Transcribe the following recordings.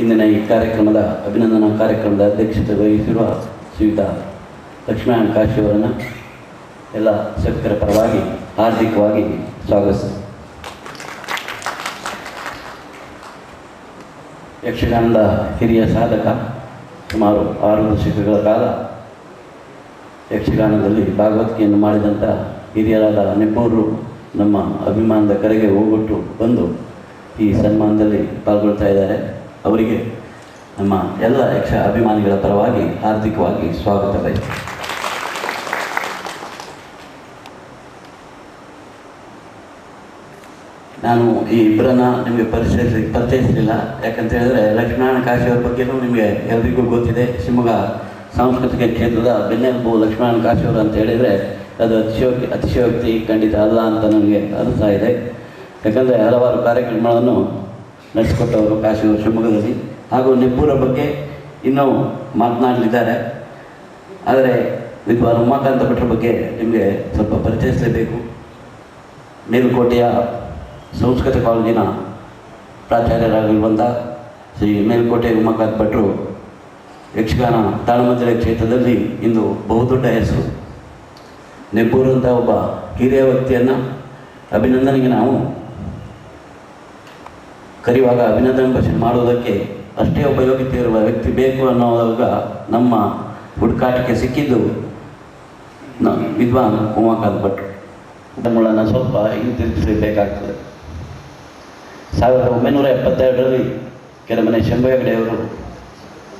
ಇಂದಿನ ಈ ಕಾರ್ಯಕ್ರಮದ ಅಭಿನಂದನಾ ಕಾರ್ಯಕ್ರಮದ ಅಧ್ಯಕ್ಷತೆ ವಹಿಸಿರುವ ಶ್ರೀಯುತ ಲಕ್ಷ್ಮೀನಾರಾಯಣ ಕಾಶಿ ಅವರನ್ನು ಎಲ್ಲ ಶಿಕ್ಷಕರ ಪರವಾಗಿ ಹಾರ್ದಿಕವಾಗಿ ಸ್ವಾಗತಿಸಿದೆ. ಯಕ್ಷಗಾನದ ಹಿರಿಯ ಸಾಧಕ, ಸುಮಾರು 6 ದಶಕಗಳ ಕಾಲ ಯಕ್ಷಗಾನದಲ್ಲಿ ಭಾಗವತಿಕೆಯನ್ನು ಮಾಡಿದಂಥ ಹಿರಿಯರಾದ ನೆಬ್ಬೂರು ನಮ್ಮ ಅಭಿಮಾನದ ಕರೆಗೆ ಹೋಗೊಟ್ಟು ಬಂದು ಈ ಸನ್ಮಾನದಲ್ಲಿ ಪಾಲ್ಗೊಳ್ತಾ ಇದ್ದಾರೆ. ಅವರಿಗೆ ನಮ್ಮ ಎಲ್ಲ ಯಕ್ಷ ಅಭಿಮಾನಿಗಳ ಪರವಾಗಿ ಹಾರ್ದಿಕವಾಗಿ ಸ್ವಾಗತ ಬಯಸ್ತೀನಿ. ನಾನು ಈ ಇಬ್ಬರನ್ನ ನಿಮಗೆ ಪರಿಚಯಿಸಲಿಲ್ಲ. ಯಾಕಂತ ಹೇಳಿದ್ರೆ ಲಕ್ಷ್ಮೀನಾರಾಯಣ ಕಾಶಿ ಅವ್ರ ಬಗ್ಗೆಯೂ ನಿಮಗೆ ಎಲ್ರಿಗೂ ಗೊತ್ತಿದೆ. ಶಿವಮೊಗ್ಗ ಸಾಂಸ್ಕೃತಿಕ ಕ್ಷೇತ್ರದ ಬೆನ್ನೆಲುಬು ಲಕ್ಷ್ಮೀನಾರಾಯಣ ಕಾಶಿ ಅವರು ಅಂತ ಹೇಳಿದರೆ ಅದು ಅತಿಶಯೋಕ್ತಿ ಖಂಡಿತ ಅಲ್ಲ ಅಂತ ನನಗೆ ಅನಿಸ್ತಾ ಇದೆ. ಯಾಕಂದರೆ ಹಲವಾರು ಕಾರ್ಯಕ್ರಮಗಳನ್ನು ನಡೆಸಿಕೊಟ್ಟವರು ಕಾಶಿಯವರು ಶಿವಮೊಗ್ಗದಲ್ಲಿ. ಹಾಗೂ ನೆಬ್ಬೂರ ಬಗ್ಗೆ ಇನ್ನೂ ಮಾತನಾಡಲಿದ್ದಾರೆ. ಆದರೆ ವಿದ್ವಾನ್ ಉಮಾಕಾಂತ ಭಟ್ರ ಬಗ್ಗೆ ನಿಮಗೆ ಸ್ವಲ್ಪ ಪರಿಚಯಿಸಲೇಬೇಕು. ಮೇಲುಕೋಟೆಯ ಸಂಸ್ಕೃತ ಕಾಲೇಜಿನ ಪ್ರಾಚಾರ್ಯರಾಗಿರುವಂಥ ಶ್ರೀ ಮೇಲುಕೋಟೆ ಉಮಾಕಾಂತ ಭಟ್ರು ಯಕ್ಷಗಾನ ತಾಳಮದ್ದಳೆ ಕ್ಷೇತ್ರದಲ್ಲಿ ಇಂದು ಬಹುದೊಡ್ಡ ಹೆಸರು. ನೆಬ್ಬೂರು ಅಂತ ಒಬ್ಬ ಹಿರಿಯ ವ್ಯಕ್ತಿಯನ್ನು ಅಭಿನಂದನೆಗೆ ನಾವು ಕರೆಯುವಾಗ ಅಭಿನಂದನೆ ಭಾಷಣ ಮಾಡುವುದಕ್ಕೆ ಅಷ್ಟೇ ಒಬ್ಬ ಯೋಗ್ಯತೆ ಇರುವ ವ್ಯಕ್ತಿ ಬೇಕು ಅನ್ನೋವಾಗ ನಮ್ಮ ಹುಡುಕಾಟಕ್ಕೆ ಸಿಕ್ಕಿದ್ದು ವಿದ್ವಾನ್ ಉಮಾಕಾಂತ ಭಟ್ರು. ನಮ್ಮನ್ನು ಸ್ವಲ್ಪ ಹಿಂತಿರುಗಿಸಬೇಕಾಗ್ತದೆ. 1972ರಲ್ಲಿ ಕೆರೆಮನೆ ಶಂಭು ಹೆಗಡೆಯವರು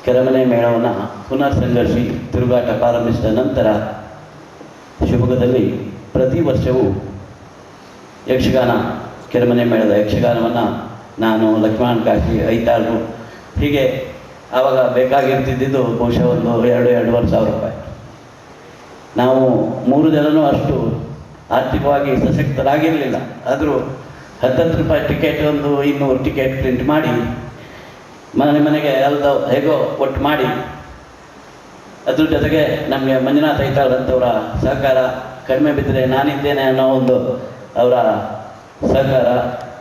ಕೆರೆಮನೆ ಮೇಳವನ್ನು ಪುನರ್ ಸಂಘರ್ಷಿ ತಿರುಗಾಟ ಪ್ರಾರಂಭಿಸಿದ ನಂತರ ಶಿವಮೊಗ್ಗದಲ್ಲಿ ಪ್ರತಿ ವರ್ಷವೂ ಯಕ್ಷಗಾನ ಕೆರೆಮನೆ ಮೇಳದ ಯಕ್ಷಗಾನವನ್ನು ನಾನು, ಲಕ್ಷ್ಮೀನಾರಾಯಣ ಕಾಶಿ, ಐತಾಳರು ಹೀಗೆ ಆವಾಗ ಬೇಕಾಗಿರ್ತಿದ್ದು ಬಹುಶಃ ಒಂದು 2-2.5 ಸಾವಿರ ರೂಪಾಯಿ. ನಾವು 3 ಜನನೂ ಅಷ್ಟು ಆರ್ಥಿಕವಾಗಿ ಸಶಕ್ತರಾಗಿರಲಿಲ್ಲ. ಆದರೂ 10 ರೂಪಾಯಿ ಟಿಕೆಟ್, ಒಂದು 200 ಟಿಕೆಟ್ ಪ್ರಿಂಟ್ ಮಾಡಿ ಮನೆಗೆ ಎಲ್ಲ ಹೇಗೋ ಒಟ್ಟು ಮಾಡಿ, ಅದ್ರ ಜೊತೆಗೆ ನಮಗೆ ಮಂಜುನಾಥ ಐತಾಳರಂಥವರ ಸಹಕಾರ, ಕಡಿಮೆ ಬಿದ್ದರೆ ನಾನಿದ್ದೇನೆ ಅನ್ನೋ ಒಂದು ಅವರ ಸಹಕಾರ,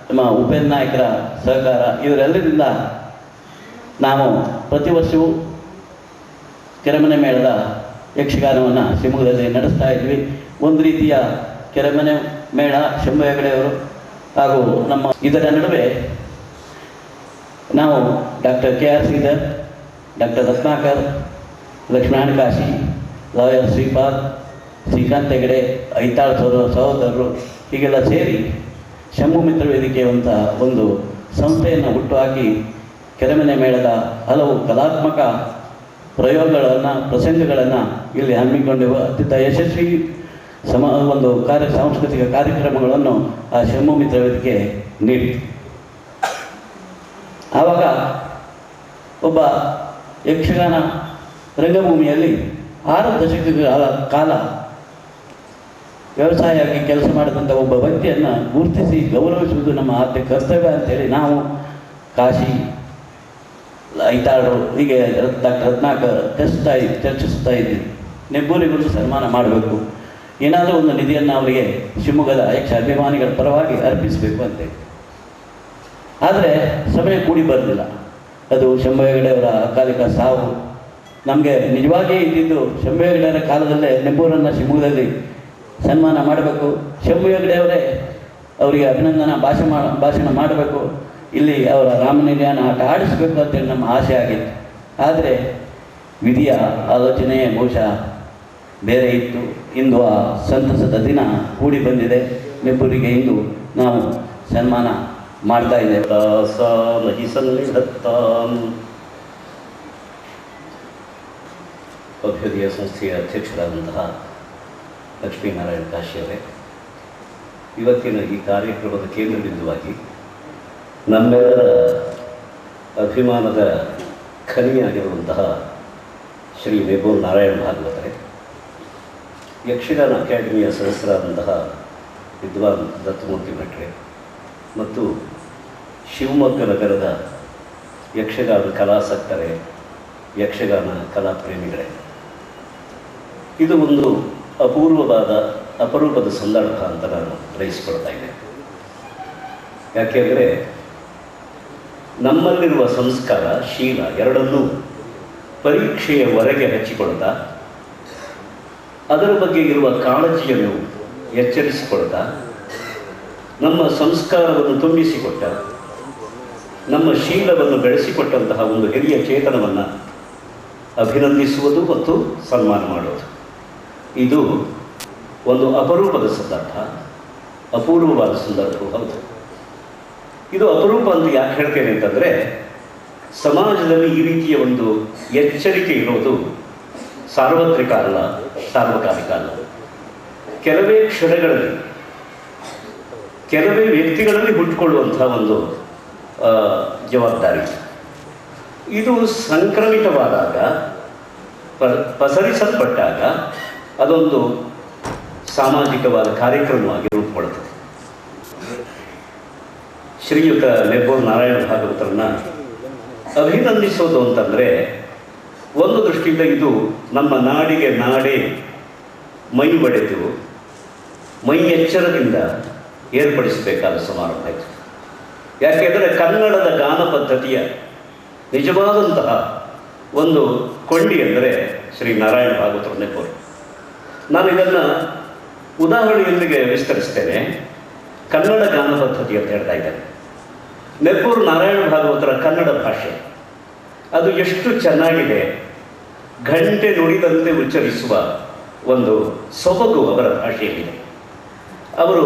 ನಮ್ಮ ಉಪೇಂದ್ರ ನಾಯಕರ ಸಹಕಾರ, ಇವರೆಲ್ಲರಿಂದ ನಾವು ಪ್ರತಿ ವರ್ಷವೂ ಕೆರೆಮನೆ ಮೇಳದ ಯಕ್ಷಗಾನವನ್ನು ಶಿವಮೊಗ್ಗದಲ್ಲಿ ನಡೆಸ್ತಾ ಇದ್ವಿ. ಒಂದು ರೀತಿಯ ಕೆರೆಮನೆ ಮೇಳ ಶಂಭು ಹೆಗಡೆಯವರು ಹಾಗೂ ನಮ್ಮ ಇದರ ನಡುವೆ ನಾವು doctor KR Sridhar, doctor Ratnakar, Lakshminarayana Kashi, lawyer Shripad, Shrikant Hegde, Aithal ಸಹೋದರರು ಹೀಗೆಲ್ಲ ಸೇರಿ ಶಂಭು ಮಿತ್ರ ವೇದಿಕೆ ಅಂತ ಒಂದು ಸಂಸ್ಥೆಯನ್ನು ಹುಟ್ಟುಹಾಕಿ ಕೆರೆಮನೆ ಮೇಳದ ಹಲವು ಕಲಾತ್ಮಕ ಪ್ರಸಂಗಗಳನ್ನು ಇಲ್ಲಿ ಹಮ್ಮಿಕೊಂಡಿರುವ ಅತ್ಯಂತ ಯಶಸ್ವಿ ಒಂದು ಸಾಂಸ್ಕೃತಿಕ ಕಾರ್ಯಕ್ರಮಗಳನ್ನು ಆ ಶಂಭು ಮಿತ್ರ ವೇದಿಕೆ ನೀಡಿತು. ಆವಾಗ ಒಬ್ಬ ಯಕ್ಷಗಾನ ರಂಗಭೂಮಿಯಲ್ಲಿ 6 ದಶಕಗಳ ಕಾಲ ವ್ಯವಸಾಯವಾಗಿ ಕೆಲಸ ಮಾಡಿದಂಥ ಒಬ್ಬ ವ್ಯಕ್ತಿಯನ್ನು ಗುರುತಿಸಿ ಗೌರವಿಸುವುದು ನಮ್ಮ ಆದ್ಯ ಕರ್ತವ್ಯ ಅಂತೇಳಿ ನಾವು ಕಾಶಿ, ಐತಾಳರು ಹೀಗೆ ಡಾಕ್ಟರ್ ರತ್ನಾಕರ್ ಚರ್ಚಿಸ್ತಾ ಇದ್ದೀವಿ. ನೆಬ್ಬೂರಿಗೊಂದು ಸನ್ಮಾನ ಮಾಡಬೇಕು, ಏನಾದರೂ ಒಂದು ನಿಧಿಯನ್ನು ಅವರಿಗೆ ಶಿವಮೊಗ್ಗದ ಯಕ್ಷ ಅಭಿಮಾನಿಗಳ ಪರವಾಗಿ ಅರ್ಪಿಸಬೇಕು ಅಂತೇಳಿ. ಆದರೆ ಸಮಯ ಕೂಡಿ ಬರಲಿಲ್ಲ. ಅದು ಶಂಭು ಹೆಗಡೆಯವರ ಅಕಾಲಿಕ ಸಾವು ನಮಗೆ ನಿಜವಾಗಿಯೇ ಇದ್ದಿದ್ದು. ಶಂಭು ಹೆಗಡೆಯವರ ಕಾಲದಲ್ಲೇ ನೆಬ್ಬೂರನ್ನು ಶಿವಮೊಗ್ಗದಲ್ಲಿ ಸನ್ಮಾನ ಮಾಡಬೇಕು, ಶಂಭು ಹೆಗಡೆಯವರೇ ಅವರಿಗೆ ಅಭಿನಂದನಾ ಭಾಷಣ ಮಾಡಬೇಕು, ಇಲ್ಲಿ ಅವರ ರಾಮನಿರ್ಯಾಣ ಆಟ ಆಡಿಸಬೇಕು ಅಂತೇಳಿ ನಮ್ಮ ಆಸೆ ಆಗಿತ್ತು. ಆದರೆ ವಿಧಿಯ ಆಲೋಚನೆಯೇ ಬಹುಶಃ ಬೇರೆ ಇತ್ತು. ಇಂದು ಆ ಸಂತಸದ ದಿನ ಕೂಡಿ ಬಂದಿದೆ. ನೆಬ್ಬೂರಿಗೆ ಇಂದು ನಾವು ಸನ್ಮಾನ ಮಾಡ್ತಾ ಇದ್ದೇವೆ. ಅಭ್ಯುದಯ ಸಂಸ್ಥೆಯ ಅಧ್ಯಕ್ಷರಾದಂತಹ ಲಕ್ಷ್ಮೀನಾರಾಯಣ ಕಾಶಿಯವರೇ, ಇವತ್ತಿನ ಈ ಕಾರ್ಯಕ್ರಮದ ಕೇಂದ್ರ ಬಿಂದುವಾಗಿ ನಮ್ಮೆಲ್ಲರ ಅಭಿಮಾನದ ಖನಿಯಾಗಿರುವಂತಹ ಶ್ರೀ ನೆಬ್ಬೂರು ನಾರಾಯಣ ಭಾಗವತರೇ, ಯಕ್ಷಗಾನ ಅಕಾಡೆಮಿಯ ಸದಸ್ಯರಾದಂತಹ ವಿದ್ವಾನ್ ದತ್ತಮೂರ್ತಿ ಭಟ್ರೆ ಮತ್ತು ಶಿವಮೊಗ್ಗ ನಗರದ ಯಕ್ಷಗಾನ ಕಲಾಸಕ್ತರೇ, ಯಕ್ಷಗಾನ ಕಲಾಪ್ರೇಮಿಗಳೇ, ಇದು ಒಂದು ಅಪರೂಪದ ಸಂದರ್ಭ ಅಂತ ನಾನು ಗ್ರಹಿಸಿಕೊಳ್ತಾ ಇದ್ದೆ. ಯಾಕೆಂದರೆ ನಮ್ಮಲ್ಲಿರುವ ಸಂಸ್ಕಾರ, ಶೀಲ ಎರಡನ್ನೂ ಪರೀಕ್ಷೆಯವರೆಗೆ ಹಚ್ಚಿಕೊಳ್ತಾ, ಅದರ ಬಗ್ಗೆ ಇರುವ ಕಾಳಜಿಯನ್ನು ಎಚ್ಚರಿಸಿಕೊಳ್ತಾ, ನಮ್ಮ ಸಂಸ್ಕಾರವನ್ನು ತುಂಬಿಸಿಕೊಟ್ಟ, ನಮ್ಮ ಶೀಲವನ್ನು ಬೆಳೆಸಿಕೊಟ್ಟಂತಹ ಒಂದು ಹಿರಿಯ ಚೇತನವನ್ನು ಅಭಿನಂದಿಸುವುದು ಮತ್ತು ಸನ್ಮಾನ ಮಾಡೋದು, ಇದು ಒಂದು ಅಪರೂಪದ ಸಂದರ್ಭ, ಅಪೂರ್ವವಾದ ಸಂದರ್ಭವೂ ಹೌದು. ಇದು ಅಪರೂಪ ಅಂತ ಯಾಕೆ ಹೇಳ್ತೇನೆ ಅಂತಂದರೆ, ಸಮಾಜದಲ್ಲಿ ಈ ರೀತಿಯ ಒಂದು ಎಚ್ಚರಿಕೆ ಇರೋದು ಸಾರ್ವತ್ರಿಕ ಅಲ್ಲ, ಸಾರ್ವಕಾಲಿಕ ಅಲ್ಲ. ಕೆಲವೇ ಕ್ಷಣಗಳಲ್ಲಿ, ಕೆಲವೇ ವ್ಯಕ್ತಿಗಳಲ್ಲಿ ಹುಟ್ಟುಕೊಳ್ಳುವಂಥ ಒಂದು ಜವಾಬ್ದಾರಿ. ಇದು ಸಂಕ್ರಮಿತವಾದಾಗ, ಪಸರಿಸಲ್ಪಟ್ಟಾಗ ಅದೊಂದು ಸಾಮಾಜಿಕವಾದ ಕಾರ್ಯಕ್ರಮವಾಗಿ ರೂಪುಗೊಳ್ಳುತ್ತದೆ. ಶ್ರೀಯುತ ನೆಬ್ಬೂರು ನಾರಾಯಣ ಭಾಗವತರನ್ನ ಅಭಿನಂದಿಸೋದು ಅಂತಂದರೆ, ಒಂದು ದೃಷ್ಟಿಯಿಂದ ಇದು ನಮ್ಮ ನಾಡಿಗೆ ನಾಡೇ ಮೈ ಒಡೆದು ಮೈ ಎಚ್ಚರದಿಂದ ಏರ್ಪಡಿಸಬೇಕಾದ ಸಮಾರಂಭ ಇದು. ಯಾಕೆಂದರೆ ಕನ್ನಡದ ಗಾನ ಪದ್ಧತಿಯ ನಿಜವಾದಂತಹ ಒಂದು ಕೊಂಡಿ ಎಂದರೆ ಶ್ರೀ ನಾರಾಯಣ ಭಾಗವತರು ನೆಬ್ಬೂರು. ನಾನು ಇದನ್ನು ಉದಾಹರಣೆಯೊಂದಿಗೆ ವಿಸ್ತರಿಸ್ತೇನೆ. ಕನ್ನಡ ಗಾನ ಪದ್ಧತಿ ಅಂತ ಹೇಳ್ತಾ ಇದ್ದೇನೆ. ನೆಬ್ಬೂರು ನಾರಾಯಣ ಭಾಗವತರ ಕನ್ನಡ ಭಾಷೆ ಅದು ಎಷ್ಟು ಚೆನ್ನಾಗಿದೆ, ಗಂಟೆ ನುಡಿದಂತೆ ಉಚ್ಚರಿಸುವ ಒಂದು ಸೊಬಗು ಅವರ ಭಾಷೆಯಲ್ಲಿದೆ. ಅವರು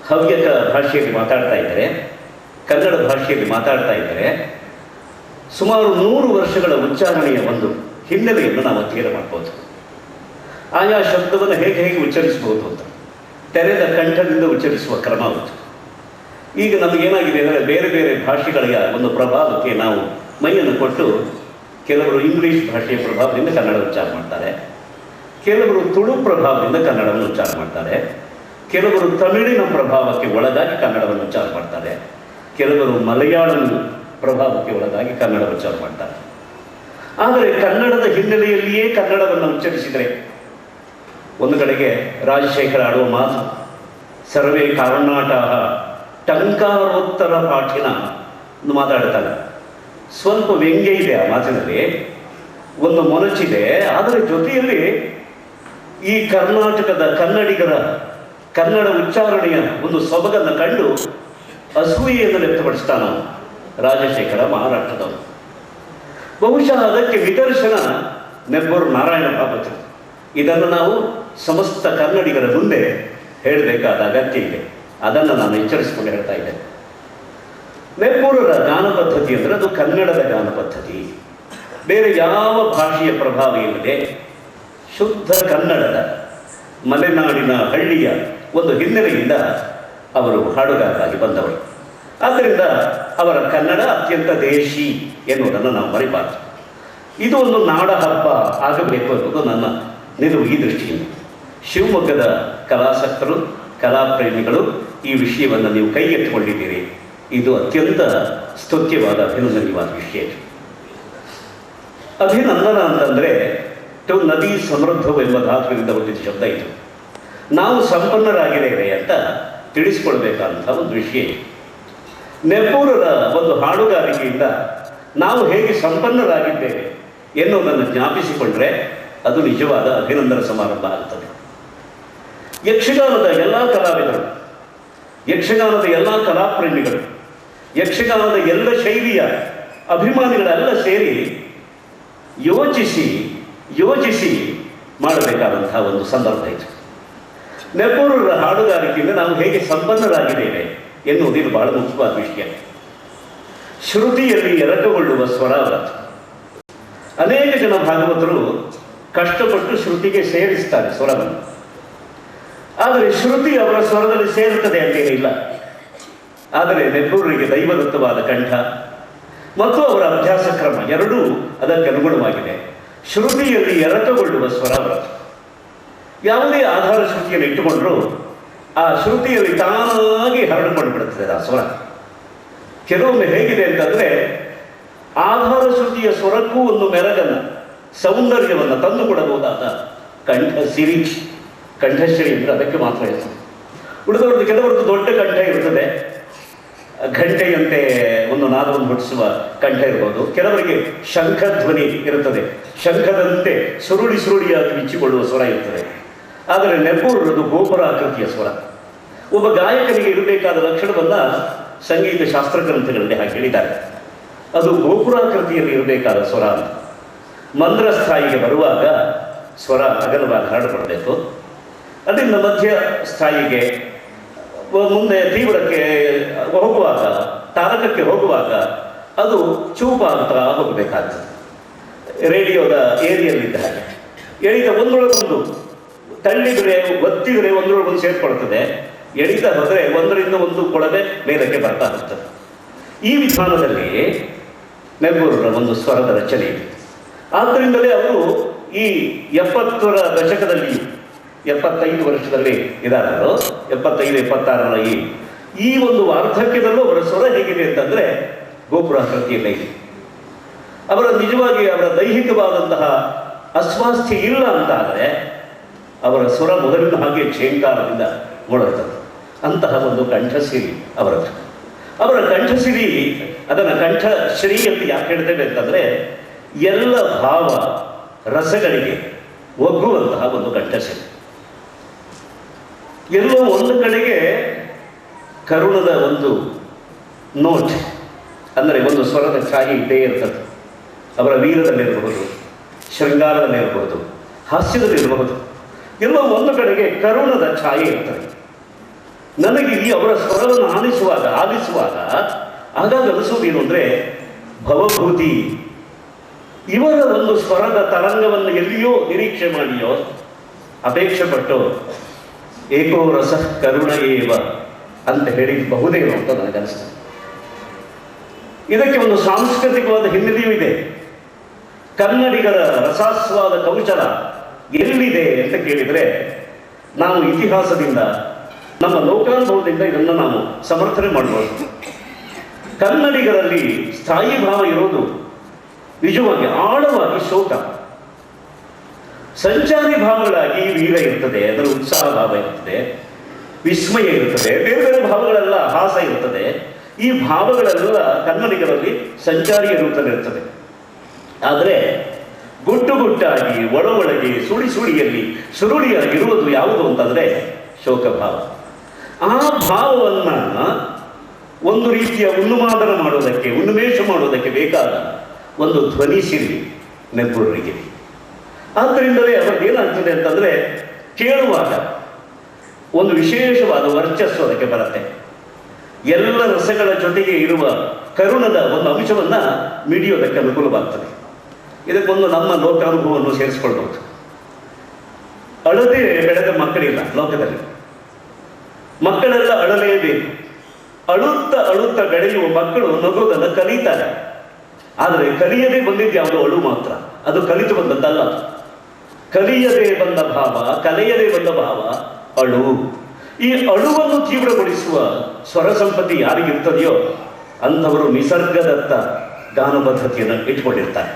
ಹವ್ಯಕ ಭಾಷೆಯಲ್ಲಿ ಮಾತಾಡ್ತಾ ಇದ್ದಾರೆ, ಕನ್ನಡ ಭಾಷೆಯಲ್ಲಿ ಮಾತಾಡ್ತಾ ಇದ್ದಾರೆ. ಸುಮಾರು 100 ವರ್ಷಗಳ ಉಚ್ಚಾರಣೆಯ ಒಂದು ಹಿನ್ನೆಲೆಯನ್ನು ನಾವು ಅಧ್ಯಯನ ಮಾಡ್ಬೋದು. ಆಯಾ ಶಬ್ದವನ್ನು ಹೇಗೆ ಹೇಗೆ ಉಚ್ಚರಿಸಬಹುದು ಅಂತ ತೆರೆದ ಕಂಠದಿಂದ ಉಚ್ಚರಿಸುವ ಕ್ರಮ ಉಂಟು. ಈಗ ನಮಗೇನಾಗಿದೆ ಅಂದರೆ, ಬೇರೆ ಬೇರೆ ಭಾಷೆಗಳ ಒಂದು ಪ್ರಭಾವಕ್ಕೆ ನಾವು ಮೈಯನ್ನು ಕೊಟ್ಟು, ಕೆಲವರು ಇಂಗ್ಲೀಷ್ ಭಾಷೆಯ ಪ್ರಭಾವದಿಂದ ಕನ್ನಡ ಉಚ್ಚಾರ ಮಾಡ್ತಾರೆ, ಕೆಲವರು ತುಳು ಪ್ರಭಾವದಿಂದ ಕನ್ನಡವನ್ನು ಉಚ್ಚಾರ ಮಾಡ್ತಾರೆ, ಕೆಲವರು ತಮಿಳಿನ ಪ್ರಭಾವಕ್ಕೆ ಒಳಗಾಗಿ ಕನ್ನಡವನ್ನು ಉಚ್ಚಾರ ಮಾಡ್ತಾರೆ, ಕೆಲವರು ಮಲಯಾಳಂ ಪ್ರಭಾವಕ್ಕೆ ಒಳಗಾಗಿ ಕನ್ನಡ ಉಚ್ಚಾರ ಮಾಡ್ತಾರೆ. ಆದರೆ ಕನ್ನಡದ ಹಿನ್ನೆಲೆಯಲ್ಲಿಯೇ ಕನ್ನಡವನ್ನು ಉಚ್ಚರಿಸಿದರೆ, ಒಂದು ಕಡೆಗೆ ರಾಜಶೇಖರ ಆಡುವ ಮಾತು ಸರ್ವೇ ಕರ್ನಾಟಕ ಟಂಕಾರೋತ್ತರ ಪಾಠಿನ ಒಂದು ಮಾತಾಡ್ತಾರೆ. ಸ್ವಲ್ಪ ವ್ಯಂಗ್ಯ ಇದೆ ಆ ಮಾತಿನಲ್ಲಿ, ಒಂದು ಮೊನಚಿದೆ. ಅದರ ಜೊತೆಯಲ್ಲಿ ಈ ಕರ್ನಾಟಕದ ಕನ್ನಡಿಗರ ಕನ್ನಡ ಉಚ್ಚಾರಣೆಯ ಒಂದು ಸೊಬಗನ್ನು ಕಂಡು ಅಸೂಯೆಯನ್ನು ವ್ಯಕ್ತಪಡಿಸ್ತಾನ ರಾಜಶೇಖರ ಮಹಾರಾಷ್ಟ್ರದವರು. ಬಹುಶಃ ಅದಕ್ಕೆ ನಿದರ್ಶನ ನೆಬ್ಬೂರು ನಾರಾಯಣ ಭಾಗವತರು. ಇದನ್ನು ನಾವು ಸಮಸ್ತ ಕನ್ನಡಿಗರ ಮುಂದೆ ಹೇಳಬೇಕಾದ ಅಗತ್ಯ ಇದೆ. ಅದನ್ನು ನಾನು ಎಚ್ಚರಿಸಿಕೊಂಡು ಹೇಳ್ತಾ ಇದ್ದೇನೆ. ನೆಬ್ಬೂರರ ಗಾನ ಪದ್ಧತಿ ಅಂದರೆ ಅದು ಕನ್ನಡದ ಗಾನ ಪದ್ಧತಿ. ಬೇರೆ ಯಾವ ಭಾಷೆಯ ಪ್ರಭಾವ ಇಲ್ಲದೆ ಶುದ್ಧ ಕನ್ನಡದ ಮಲೆನಾಡಿನ ಹಳ್ಳಿಯ ಒಂದು ಹಿನ್ನೆಲೆಯಿಂದ ಅವರು ಹಾಡುಗಾರರಾಗಿ ಬಂದವರು. ಆದ್ದರಿಂದ ಅವರ ಕನ್ನಡ ಅತ್ಯಂತ ದೇಶಿ ಎನ್ನುವುದನ್ನು ನಾವು ಮರಿಬಾರದು. ಇದು ಒಂದು ನಾಡ ಹಬ್ಬ ಆಗಬೇಕು ಅನ್ನೋದು ನನ್ನ ನಿಲುವು. ಈ ದೃಷ್ಟಿಯಿಂದ ಶಿವಮೊಗ್ಗದ ಕಲಾಸಕ್ತರು, ಕಲಾಪ್ರೇಮಿಗಳು ಈ ವಿಷಯವನ್ನು ನೀವು ಕೈಗೆತ್ತಿಕೊಂಡಿದ್ದೀರಿ. ಇದು ಅತ್ಯಂತ ಸ್ತುತ್ಯವಾದ, ಅಭಿನಂದನೀಯವಾದ ವಿಷಯ. ಅಭಿನಂದನ ಅಂತಂದರೆ ಟು ನದಿ ಸಮೃದ್ಧವು ಎಂಬ ಧಾತುವಿನಿಂದ ಹುಟ್ಟಿದ ಶಬ್ದ ಇದು. ನಾವು ಸಂಪನ್ನರಾಗಿದ್ದೇವೆ ಅಂತ ತಿಳಿಸ್ಕೊಳ್ಬೇಕಾದಂಥ ಒಂದು ವಿಷಯ. ನೆಬ್ಬೂರರ ಒಂದು ಹಾಡುಗಾರಿಕೆಯಿಂದ ನಾವು ಹೇಗೆ ಸಂಪನ್ನರಾಗಿದ್ದೇವೆ ಎನ್ನುವುದನ್ನು ಜ್ಞಾಪಿಸಿಕೊಂಡ್ರೆ ಅದು ನಿಜವಾದ ಅಭಿನಂದನ ಸಮಾರಂಭ ಆಗ್ತದೆ. ಯಕ್ಷಗಾನದ ಎಲ್ಲ ಕಲಾವಿದರು, ಯಕ್ಷಗಾನದ ಎಲ್ಲ ಕಲಾಪ್ರೇಮಿಗಳು, ಯಕ್ಷಗಾನದ ಎಲ್ಲ ಶೈಲಿಯ ಅಭಿಮಾನಿಗಳೆಲ್ಲ ಸೇರಿ ಯೋಚಿಸಿ ಮಾಡಬೇಕಾದಂತಹ ಒಂದು ಸಂದರ್ಭ ಇದು. ನೆಬ್ಬೂರರ ಹಾಡುಗಾರಿಕೆಯಿಂದ ನಾವು ಹೇಗೆ ಸಂಪನ್ನರಾಗಿದ್ದೇವೆ ಎನ್ನುವುದು ಇದು ಬಹಳ ಮುಖ್ಯವಾದ ವಿಷಯ. ಶ್ರುತಿಯಲ್ಲಿ ಎರಕಗೊಳ್ಳುವ ಸ್ವರ ಅವರದು. ಅನೇಕ ಜನ ಭಾಗವತರು ಕಷ್ಟಪಟ್ಟು ಶ್ರುತಿಗೆ ಸೇರಿಸ್ತಾರೆ ಸ್ವರವನ್ನು. ಆದರೆ ಶ್ರುತಿ ಅವರ ಸ್ವರದಲ್ಲಿ ಸೇರುತ್ತದೆ ಅಂತೇನಿಲ್ಲ. ಆದರೆ ನೆಬ್ಬೂರರಿಗೆ ದೈವದತ್ತವಾದ ಕಂಠ ಮತ್ತು ಅವರ ಅಭ್ಯಾಸ ಕ್ರಮ ಎರಡೂ ಅದಕ್ಕೆ ಅನುಗುಣವಾಗಿದೆ. ಶ್ರುತಿಯಲ್ಲಿ ಎರಕಗೊಳ್ಳುವ ಸ್ವರ ಅವರದು. ಯಾವುದೇ ಆಧಾರ ಶ್ರುತಿಯನ್ನು ಇಟ್ಟುಕೊಂಡ್ರೂ ಆ ಶ್ರುತಿಯಲ್ಲಿ ತಾನಾಗಿ ಹರಡಿಕೊಂಡು ಬಿಡುತ್ತದೆ ಆ ಸ್ವರ. ಕೆಲವೊಮ್ಮೆ ಹೇಗಿದೆ ಅಂತಂದರೆ, ಆಧಾರ ಶ್ರುತಿಯ ಸ್ವರಕ್ಕೂ ಒಂದು ಮೆರಗನ್ನು, ಸೌಂದರ್ಯವನ್ನು ತಂದು ಕೊಡಬಹುದಾದ ಕಂಠಶ್ರೀ ಅಂದರೆ ಅದಕ್ಕೆ ಮಾತ್ರ ಹೆಸರು. ಉಳಿದವ್ರದ್ದು ಕೆಲವರದ್ದು ದೊಡ್ಡ ಕಂಠ ಇರ್ತದೆ, ಘಂಟೆಯಂತೆ ಒಂದು ನಾದವನ್ನು ಹುಟ್ಟಿಸುವ ಕಂಠ ಇರ್ಬೋದು, ಕೆಲವರಿಗೆ ಶಂಖಧ್ವನಿ ಇರುತ್ತದೆ, ಶಂಖದಂತೆ ಸುರುಳಿ ಸುರುಳಿಯಾಗಿ ಬಿಚ್ಚಿಕೊಳ್ಳುವ ಸ್ವರ ಇರ್ತದೆ. ಆದರೆ ನೆಬ್ಬೂರರದು ಗೋಪುರಾಕೃತಿಯ ಸ್ವರ. ಒಬ್ಬ ಗಾಯಕನಿಗೆ ಇರಬೇಕಾದ ಲಕ್ಷಣವನ್ನು ಸಂಗೀತ ಶಾಸ್ತ್ರ ಗ್ರಂಥಗಳಲ್ಲಿ ಹಾಗೆ ಹೇಳಿದ್ದಾರೆ. ಅದು ಗೋಪುರಾಕೃತಿಯಲ್ಲಿ ಇರಬೇಕಾದ ಸ್ವರ ಅಂತ. ಮಂದ್ರ ಸ್ಥಾಯಿಗೆ ಬರುವಾಗ ಸ್ವರ ಅಗಲವಾಗಿ ಹರಡಬರಬೇಕು. ಅದರಿಂದ ಮಧ್ಯ ಸ್ಥಾಯಿಗೆ ಮುಂದೆ ತೀವ್ರಕ್ಕೆ ಹೋಗುವಾಗ, ತಾರಕಕ್ಕೆ ಹೋಗುವಾಗ ಅದು ಚೂಪಾಗ್ತಾ ಹೋಗಬೇಕಾಗ್ತದೆ. ರೇಡಿಯೋದ ಏರಿಯಲ್ಲಿದ್ದ ಹಾಗೆ ಎಳಿತ ಒಂದರೊಳಗೊಂದು ತಳ್ಳಿದರೆ ಒತ್ತಿದರೆ ಒಂದರೊಳಗೊಂದು ಸೇರ್ಕೊಳ್ತದೆ, ಎಳಿತಾ ಹೋದರೆ ಒಂದರಿಂದ ಒಂದು ಕೊಳವೆ ಮೇಲಕ್ಕೆ ಬರ್ತಾ ಹೋಗ್ತದೆ. ಈ ವಿಧಾನದಲ್ಲಿ ನೆಬ್ಬೂರರ ಒಂದು ಸ್ವರದ ರಚನೆ ಇದೆ. ಆದ್ದರಿಂದಲೇ ಅವರು ಈ 70ರ ದಶಕದಲ್ಲಿ 75 ವರ್ಷದಲ್ಲಿ ಇದಾದರು, 75-76ರ ಈ ಒಂದು ವಾರ್ಧಕ್ಯದಲ್ಲೂ ಅವರ ಸ್ವರ ಹೇಗಿದೆ ಅಂತಂದರೆ ಗೋಪುರಾಕೃತಿಯಲ್ಲೇ ಇದೆ. ಅವರ ನಿಜವಾಗಿ ಅವರ ದೈಹಿಕವಾದಂತಹ ಅಸ್ವಾಸ್ಥ್ಯ ಇಲ್ಲ ಅಂತಾದರೆ ಅವರ ಸ್ವರ ಮೊದಲಿನ ಹಾಗೆ ಛೇಂಕಾರದಿಂದ ಮೂಡುತ್ತದೆ. ಅಂತಹ ಒಂದು ಕಂಠಸಿರಿ ಅವರದ್ದು. ಅವರ ಕಂಠಸಿರಿ, ಅದನ್ನು ಕಂಠಶ್ರೀ ಅಂತ ಯಾಕೆ ಹೇಳ್ತೇವೆ ಅಂತಂದರೆ ಎಲ್ಲ ಭಾವ ರಸಗಳಿಗೆ ಒಗ್ಗುವಂತಹ ಒಂದು ಕಂಠಸಿರಿ. ಎಲ್ಲೋ ಒಂದು ಕಡೆಗೆ ಕರುಣದ ಒಂದು ನೋಟ್ ಅಂದರೆ ಒಂದು ಸ್ವರದ ಛಾಯೆ ಇದ್ದೇ ಇರ್ತದೆ. ಅವರ ವೀರದಲ್ಲಿರಬಹುದು, ಶೃಂಗಾರದಲ್ಲಿರಬಹುದು, ಹಾಸ್ಯದಲ್ಲಿರಬಹುದು, ಎಲ್ಲೋ ಒಂದು ಕಡೆಗೆ ಕರುಣದ ಛಾಯೆ ಇರ್ತದೆ. ನನಗೆ ಈ ಅವರ ಸ್ವರವನ್ನು ಆಲಿಸುವಾಗ ಆಗಾಗ ಅನಿಸುವುದೇನು ಅಂದರೆ ಭವಭೂತಿ ಇವರ ಒಂದು ಸ್ವರದ ತರಂಗವನ್ನು ಎಲ್ಲಿಯೋ ನಿರೀಕ್ಷೆ ಮಾಡಿಯೋ ಅಪೇಕ್ಷೆ ಪಟ್ಟು ಏಕೋ ರಸ ಕರುಣ ಏವ ಅಂತ ಹೇಳಿಬಹುದೇನೋ ಅಂತ ನನಗನ್ನಿಸ್ತದೆ. ಇದಕ್ಕೆ ಒಂದು ಸಾಂಸ್ಕೃತಿಕವಾದ ಹಿನ್ನೆಲೆಯೂ ಇದೆ. ಕನ್ನಡಿಗರ ರಸಾಸ್ವಾದ ಕೌಶಲ ಎಲ್ಲಿದೆ ಅಂತ ಕೇಳಿದರೆ ನಾವು ಇತಿಹಾಸದಿಂದ, ನಮ್ಮ ಲೋಕಾನುಭವದಿಂದ ಇದನ್ನು ನಾವು ಸಮರ್ಥನೆ ಮಾಡಬಹುದು. ಕನ್ನಡಿಗರಲ್ಲಿ ಸ್ಥಾಯಿ ಭಾವ ಇರೋದು ನಿಜವಾಗಿ ಆಳವಾಗಿ ಶೋಕ. ಸಂಚಾರಿ ಭಾವಗಳಾಗಿ ವೀರ ಇರ್ತದೆ, ಅದರ ಉತ್ಸಾಹ ಭಾವ ಇರ್ತದೆ, ವಿಸ್ಮಯ ಇರ್ತದೆ, ಬೇರೆ ಬೇರೆ ಭಾವಗಳೆಲ್ಲ ಹಾಸ ಇರ್ತದೆ. ಈ ಭಾವಗಳೆಲ್ಲ ಕನ್ನಡಿಗರಲ್ಲಿ ಸಂಚಾರಿಯ ರೂಪದಲ್ಲಿ ಇರ್ತದೆ. ಆದರೆ ಗುಟ್ಟು ಗುಟ್ಟಾಗಿ ಒಳಗೆ ಸುಳಿಯಲ್ಲಿ ಸುರುಳಿಯಾಗಿರುವುದು ಯಾವುದು ಅಂತಂದರೆ ಶೋಕ ಭಾವ. ಆ ಭಾವವನ್ನು ಒಂದು ರೀತಿಯ ಉನ್ಮಾದನ ಮಾಡುವುದಕ್ಕೆ, ಉನ್ಮೇಷ ಮಾಡುವುದಕ್ಕೆ ಬೇಕಾದ ಒಂದು ಧ್ವನಿ ಸಿರಿ ನೆಬ್ಬೂರರಿಗೆ. ಆದ್ದರಿಂದಲೇ ಅವರಿಗೆ ಏನಾಗ್ತದೆ ಅಂತಂದರೆ ಕೇಳುವಾಗ ಒಂದು ವಿಶೇಷವಾದ ವರ್ಚಸ್ಸು ಅದಕ್ಕೆ ಬರುತ್ತೆ. ಎಲ್ಲ ರಸಗಳ ಜೊತೆಗೆ ಇರುವ ಕರುಣದ ಒಂದು ಅಂಶವನ್ನು ಮಿಡಿಯೋದಕ್ಕೆ ಅನುಕೂಲವಾಗ್ತದೆ. ಇದಕ್ಕೊಂದು ನಮ್ಮ ಲೋಕಾನುಭವವನ್ನು ಸೇರಿಸ್ಕೊಳ್ಬಹುದು. ಅಳದೆ ಬೆಳೆದ ಮಕ್ಕಳಿಲ್ಲ ಲೋಕದಲ್ಲಿ. ಮಕ್ಕಳೆಲ್ಲ ಅಳಲೇಬೇಕು. ಅಳುತ್ತಾ ಬೆಳೆಯುವ ಮಕ್ಕಳು ನಗುವುದನ್ನು ಕಲಿತಾರೆ. ಆದರೆ ಕಲಿಯದೆ ಬಂದಿದ್ದು ಯಾವುದು ಅಳು ಮಾತ್ರ. ಅದು ಕಲಿತು ಬಂದದ್ದಲ್ಲ. ಕಲಿಯದೆ ಬಂದ ಭಾವ, ಕಲೆಯದೆ ಬಂದ ಭಾವ ಅಳು. ಈ ಅಳುವನ್ನು ತೀವ್ರಗೊಳಿಸುವ ಸ್ವರ ಸಂಪತ್ತಿ ಯಾರಿಗಿರ್ತದೆಯೋ ಅಂಥವರು ನಿಸರ್ಗದತ್ತ ಗಾನ ಪದ್ಧತಿಯನ್ನು ಇಟ್ಕೊಂಡಿರ್ತಾರೆ.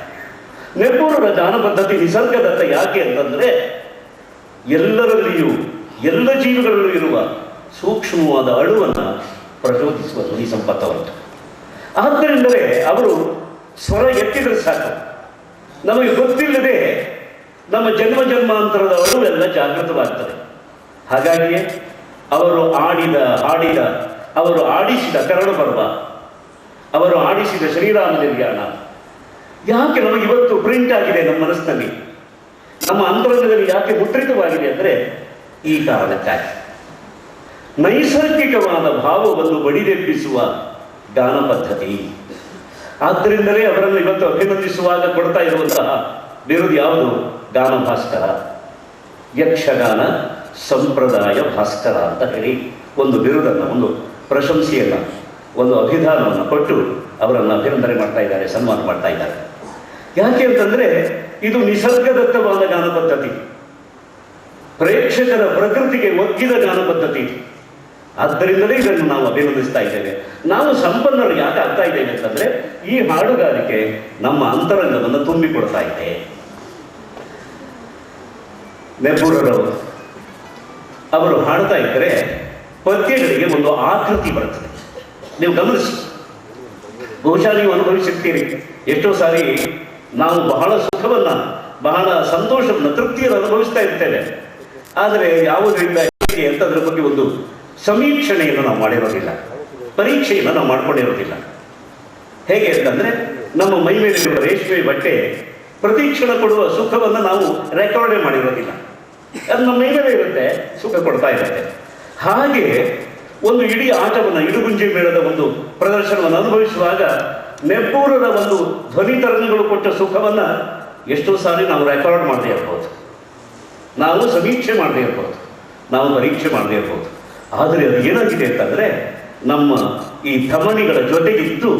ನೆಬ್ಬೂರರ ಗಾನ ಪದ್ಧತಿ ನಿಸರ್ಗದತ್ತ ಯಾಕೆ ಅಂತಂದರೆ ಎಲ್ಲರಲ್ಲಿಯೂ, ಎಲ್ಲ ಜೀವಿಗಳಲ್ಲೂ ಇರುವ ಸೂಕ್ಷ್ಮವಾದ ಅಳುವನ್ನು ಪ್ರಚೋದಿಸುವ ಧ್ವನಿ ಸಂಪತ್ತವತ್ತು. ಆದ್ದರಿಂದಲೇ ಅವರು ಸ್ವರ ಎತ್ತಿದರೆ ಸಾಕು, ನಮಗೆ ಗೊತ್ತಿಲ್ಲದೆ ನಮ್ಮ ಜನ್ಮಾಂತರದ ಅಳುವೆಲ್ಲ ಜಾಗೃತವಾಗ್ತದೆ. ಹಾಗಾಗಿಯೇ ಅವರು ಹಾಡಿದ ಅವರು ಆಡಿಸಿದ ಕರಡು ಪರ್ವ, ಅವರು ಆಡಿಸಿದ ಶ್ರೀರಾಮ ನಿರ್ಯಾಣ ಯಾಕೆ ನಮಗೆ ಇವತ್ತು ಪ್ರಿಂಟ್ ಆಗಿದೆ ನಮ್ಮ ಮನಸ್ಸಿನಲ್ಲಿ, ನಮ್ಮ ಅಂತರಂಗದಲ್ಲಿ ಯಾಕೆ ಮುದ್ರಿತವಾಗಿದೆ ಅಂದರೆ ಈ ಕಾರಣಕ್ಕಾಗಿ. ನೈಸರ್ಗಿಕವಾದ ಭಾವವನ್ನು ಬಡಿದೆಬ್ಬಿಸುವ ಗಾನ ಪದ್ಧತಿ. ಆದ್ದರಿಂದಲೇ ಅವರನ್ನು ಇವತ್ತು ಅಭಿನಂದಿಸುವಾಗ ಕೊಡ್ತಾ ಇರುವಂತಹ ಬಿರುದು ಯಾವುದು? ಗಾನ ಭಾಸ್ಕರ, ಯಕ್ಷಗಾನ ಸಂಪ್ರದಾಯ ಭಾಸ್ಕರ ಅಂತ ಹೇಳಿ ಒಂದು ಬಿರುದನ್ನು, ಒಂದು ಪ್ರಶಂಸೆಯನ್ನು, ಒಂದು ಅಭಿಧಾನವನ್ನು ಕೊಟ್ಟು ಅವರನ್ನು ಅಭಿನಂದನೆ ಮಾಡ್ತಾ ಇದ್ದಾರೆ, ಸನ್ಮಾನ ಮಾಡ್ತಾ ಇದ್ದಾರೆ. ಯಾಕೆ ಅಂತಂದರೆ ಇದು ನಿಸರ್ಗದತ್ತವಾದ ಗಾನ ಪದ್ಧತಿ, ಪ್ರೇಕ್ಷಕರ ಪ್ರಕೃತಿಗೆ ಒಗ್ಗಿದ ಗಾನ ಪದ್ಧತಿ. ಆದ್ದರಿಂದಲೇ ಇದನ್ನು ನಾವು ಅಭಿನಂದಿಸ್ತಾ ಇದ್ದೇವೆ. ನಾವು ಸಂಪನ್ನರು ಯಾಕೆ ಆಗ್ತಾ ಇದ್ದೇವೆ ಅಂತಂದರೆ ಈ ಹಾಡುಗಾರಿಕೆ ನಮ್ಮ ಅಂತರಂಗವನ್ನು ತುಂಬಿಕೊಡ್ತಾ ಇದೆ. ನೆಬ್ಬೂರರವರು ಅವರು ಹಾಡ್ತಾ ಇದ್ದರೆ ಪದ್ಯಗಳಿಗೆ ಒಂದು ಆಕೃತಿ ಬರ್ತದೆ. ನೀವು ಗಮನಿಸಿ, ಬಹುಶಃ ನೀವು ಅನುಭವಿಸಿರ್ತೀರಿ. ಎಷ್ಟೋ ಸಾರಿ ನಾವು ಬಹಳ ಸುಖವನ್ನ, ಬಹಳ ಸಂತೋಷವನ್ನು, ತೃಪ್ತಿಯನ್ನು ಅನುಭವಿಸ್ತಾ ಇರ್ತೇವೆ. ಆದರೆ ಯಾವುದರಿಂದ ಹೇಗೆ ಅಂತದ್ರ ಬಗ್ಗೆ ಒಂದು ಸಮೀಕ್ಷಣೆಯನ್ನು ನಾವು ಮಾಡಿರೋದಿಲ್ಲ, ಪರೀಕ್ಷೆಯನ್ನು ನಾವು ಮಾಡ್ಕೊಂಡಿರೋದಿಲ್ಲ. ಹೇಗೆ ಅಂತಂದ್ರೆ, ನಮ್ಮ ಮೈ ಮೇಲಿರುವ ರೇಷ್ಮೆ ಬಟ್ಟೆ ಪ್ರತಿಕ್ಷಣ ಕೊಡುವ ಸುಖವನ್ನು ನಾವು ರೆಕಾರ್ಡೇ ಮಾಡಿರೋದಿಲ್ಲ. ಅದು ನಮ್ಮ ಮೈ ಮೇಲೆ ಇರುತ್ತೆ, ಸುಖ ಕೊಡ್ತಾ ಇರುತ್ತೆ. ಹಾಗೆ ಒಂದು ಇಡೀ ಆಟವನ್ನು, ಇಡುಗುಂಜಿ ಮೇಳದ ಒಂದು ಪ್ರದರ್ಶನವನ್ನು ಅನುಭವಿಸುವಾಗ ನೆಬ್ಬೂರದ ಒಂದು ಧ್ವನಿ ತರಂಗಗಳು ಕೊಟ್ಟ ಸುಖವನ್ನ ಎಷ್ಟೋ ಸಾರಿ ನಾವು ರೆಕಾರ್ಡ್ ಮಾಡದೇ ಇರ್ಬೋದು, ನಾವು ಸಮೀಕ್ಷೆ ಮಾಡದೇ ಇರ್ಬೋದು, ನಾವು ಪರೀಕ್ಷೆ ಮಾಡದೇ ಇರ್ಬೋದು. ಆದರೆ ಅದು ಏನಾಗಿದೆ ಅಂತಂದರೆ, ನಮ್ಮ ಈ ಧಮನಿಗಳ ಜೊತೆಗಿದ್ದು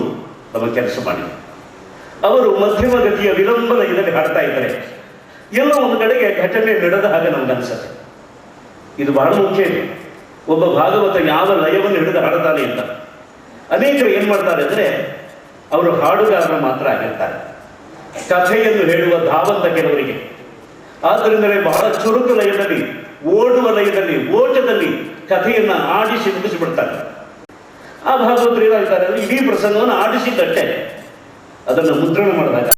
ನಮ್ಮ ಕೆಲಸ ಮಾಡಿ ಅವರು ಮಧ್ಯಮ ಗತಿಯ ವಿಳಂಬ ಲಯದಲ್ಲಿ ಹಾಡ್ತಾ ಇದ್ದಾರೆ. ಎಲ್ಲ ಒಂದು ಕಡೆಗೆ ಘಟನೆ ನಡೆದ ಹಾಗೆ ನಮ್ಗನ್ಸುತ್ತೆ. ಇದು ಬಹಳ ಮುಖ್ಯ ಇದೆ. ಒಬ್ಬ ಭಾಗವತ ಯಾವ ಲಯವನ್ನು ಹಿಡಿದು ಹಾಡುತ್ತಾನೆ ಅಂತ. ಅನೇಕರು ಏನು ಮಾಡ್ತಾರೆ ಅಂದರೆ, ಅವರು ಹಾಡುಗಾರರು ಮಾತ್ರ ಆಗಿರ್ತಾರೆ, ಕಥೆಯನ್ನು ಹೇಳುವ ಧಾವಂತ ಕೆಲವರಿಗೆ. ಆದ್ದರಿಂದಲೇ ಬಹಳ ಚುರುಕು ಲಯದಲ್ಲಿ, ಓಡುವ ಲಯದಲ್ಲಿ, ಓಟದಲ್ಲಿ ಕಥೆಯನ್ನು ಆಡಿಸಿ ಮುಗಿಸಿಬಿಡ್ತಾರೆ. ಆ ಭಾಗವತರು ಏನಾಗ್ತಾರೆ ಅಂದರೆ, ಇಡೀ ಪ್ರಸಂಗವನ್ನು ಆಡಿಸಿದ್ದಷ್ಟೇ, ಅದನ್ನು ಮುದ್ರಣ ಮಾಡಿದಾಗ